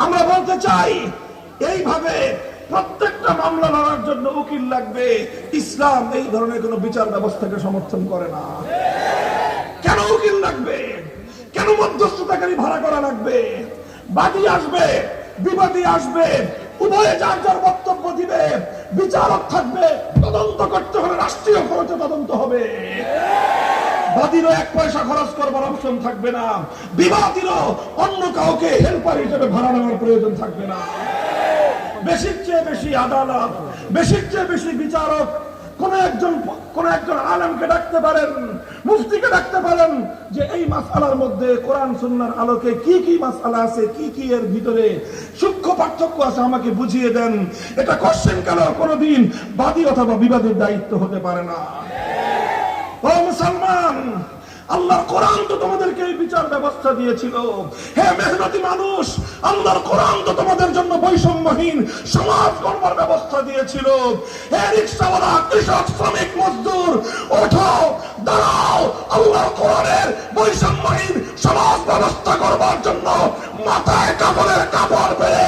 আমরা বলতে চাই এইভাবে প্রত্যেকটা মামলা লড়ার জন্য উকিল লাগবে। ইসলাম এই ধরনের কোন বিচার ব্যবস্থাকে সমর্থন করে না। কেন উকিল লাগবে? কেন মধ্যস্থতাকারী ভাড়া করা লাগবে? বাদী আসবে, বিবাদী আসবে, উভয়ে যার যার বক্তব্য দিবে, বিচারক থাকবে, তদন্ত করতে হলে রাষ্ট্রীয় খরচে তদন্ত হবে। বাদীরও 1 পয়সা খরচ করবার অপশন থাকবে না, বিবাদীরও অন্য কাউকে হেল্পার হিসেবে ভাড়া নেওয়ার প্রয়োজন থাকবে না। বেশির চেয়ে বেশি আদালত, বেশির চেয়ে বেশি বিচারক কোন একজন আলেমকে ডাকতে পারেন, মুফতিকে ডাকতে পারেন যে এই মাসআলার মধ্যে কোরআন সুন্নাহর আলোকে কি কি মাসআলা আছে, কি কি এর ভিতরে সূক্ষ্ম পার্থক্য আছে আমাকে বুঝিয়ে দেন। এটা কোশ্চেন কালো কোনদিন বাদী অথবা বিবাদীর দায়িত্ব হতে পারে না। ও মুসলমান, আল্লাহর কোরআন তো তোমাদেরকে এই বিচার ব্যবস্থা দিয়েছিল। হে মেহনতি মানুষ, আল্লাহর কোরআন তো তোমাদের জন্য বৈষম্যহীন সমাজ গড়বার ব্যবস্থা দিয়েছিল। হে রিকশাওয়ালা, কৃষক, শ্রমিক, মজদুর, ওঠো, দাঁড়াও, আল্লাহর কোরআনের বৈষম্যহীন সমাজ ব্যবস্থা করবার জন্য মাথায় কাপড়ের কাপড় পেরে